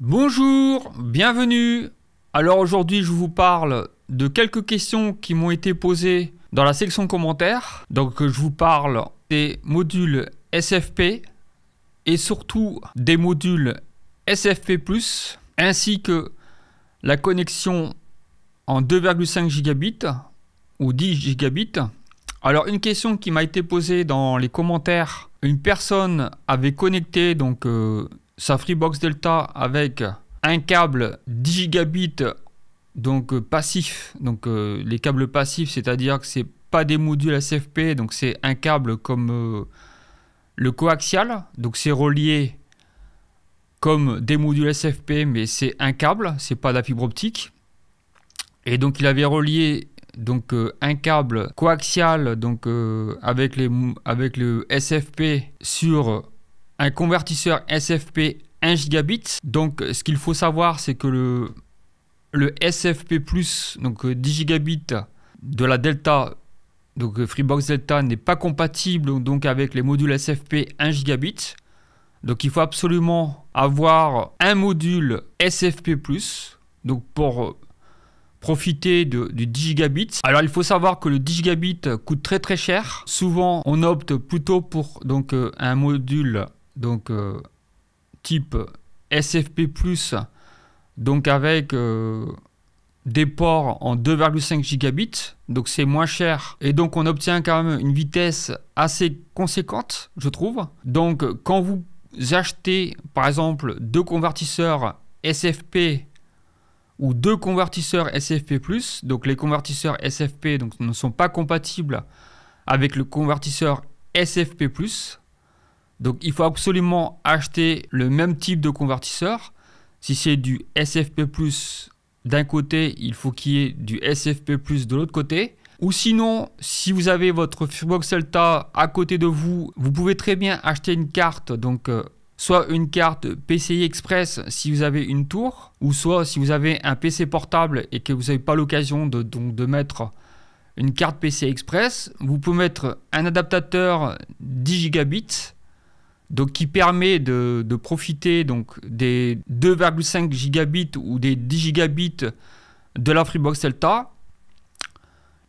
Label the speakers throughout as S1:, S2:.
S1: Bonjour, bienvenue. Alors aujourd'hui je vous parle de quelques questions qui m'ont été posées dans la section commentaires. Donc je vous parle des modules SFP et surtout des modules SFP+, ainsi que la connexion en 2,5 gigabits ou 10 gigabits. Alors une question qui m'a été posée dans les commentaires, une personne avait connecté donc sa Freebox Delta avec un câble 10 gigabits donc passif, donc les câbles passifs, c'est-à-dire que c'est pas des modules SFP, donc c'est un câble comme le coaxial, donc c'est relié comme des modules SFP, mais c'est un câble, c'est pas de la fibre optique. Et donc il avait relié donc un câble coaxial donc avec le SFP sur un convertisseur SFP 1 gigabit. Donc ce qu'il faut savoir, c'est que le SFP+, donc 10 gigabits de la Delta, donc Freebox Delta, n'est pas compatible donc avec les modules SFP 1 gigabit. Donc il faut absolument avoir un module SFP+, donc pour profiter du 10 gigabits. Alors il faut savoir que le 10 gigabits coûte très cher. Souvent on opte plutôt pour donc un module donc type SFP+, donc avec des ports en 2,5 gigabits, donc c'est moins cher et donc on obtient quand même une vitesse assez conséquente, je trouve. Donc quand vous achetez par exemple deux convertisseurs SFP ou deux convertisseurs SFP+, donc les convertisseurs SFP donc, ne sont pas compatibles avec le convertisseur SFP+, donc il faut absolument acheter le même type de convertisseur. Si c'est du SFP+, d'un côté, il faut qu'il y ait du SFP+, de l'autre côté. Ou sinon, si vous avez votre Freebox Delta à côté de vous, vous pouvez très bien acheter une carte, donc soit une carte PCI Express si vous avez une tour, ou soit si vous avez un PC portable et que vous n'avez pas l'occasion de mettre une carte PCI Express, vous pouvez mettre un adaptateur 10 gigabits, donc qui permet de profiter donc des 2,5 gigabits ou des 10 gigabits de la Freebox Delta.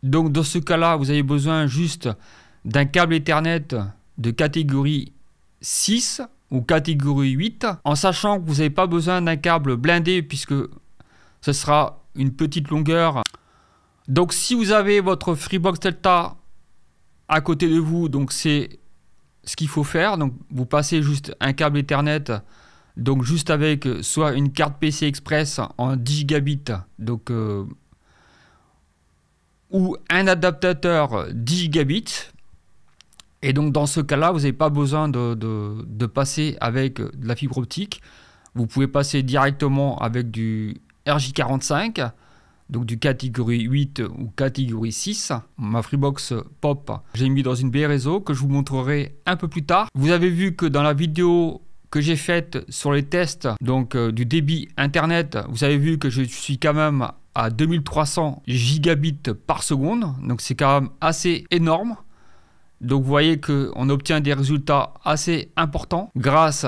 S1: Donc dans ce cas-là, vous avez besoin juste d'un câble Ethernet de catégorie 6 ou catégorie 8, en sachant que vous n'avez pas besoin d'un câble blindé puisque ce sera une petite longueur. Donc si vous avez votre Freebox Delta à côté de vous, donc c'est ce qu'il faut faire. Donc vous passez juste un câble Ethernet, donc juste avec soit une carte PC Express en 10 gigabits, donc ou un adaptateur 10 gigabits. Et donc dans ce cas-là, vous n'avez pas besoin de passer avec de la fibre optique. Vous pouvez passer directement avec du RJ45, donc du catégorie 8 ou catégorie 6. Ma Freebox Pop, j'ai mis dans une baie réseau que je vous montrerai un peu plus tard. Vous avez vu que dans la vidéo que j'ai faite sur les tests donc du débit internet, vous avez vu que je suis quand même à 2300 gigabits par seconde, donc c'est quand même assez énorme. Donc vous voyez qu'on obtient des résultats assez importants grâce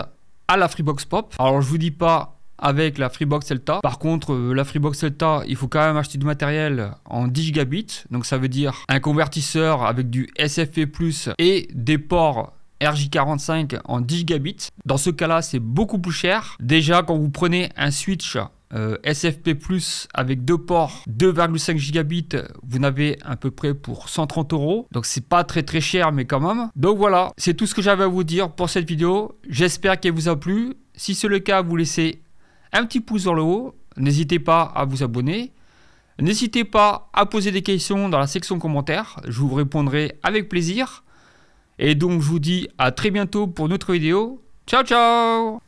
S1: à la Freebox Pop. Alors je vous dis pas avec la Freebox Delta. Par contre, la Freebox Delta, il faut quand même acheter du matériel en 10 gigabits. Donc ça veut dire un convertisseur avec du SFP+, et des ports RJ45 en 10 gigabits. Dans ce cas-là, c'est beaucoup plus cher. Déjà, quand vous prenez un switch SFP+, avec deux ports 2,5 gigabits, vous n'avez à peu près pour 130 €. Donc c'est pas très cher, mais quand même. Donc voilà, c'est tout ce que j'avais à vous dire pour cette vidéo. J'espère qu'elle vous a plu. Si c'est le cas, vous laissez un petit pouce vers le haut. N'hésitez pas à vous abonner. N'hésitez pas à poser des questions dans la section commentaires. Je vous répondrai avec plaisir. Et donc je vous dis à très bientôt pour une autre vidéo. Ciao ciao!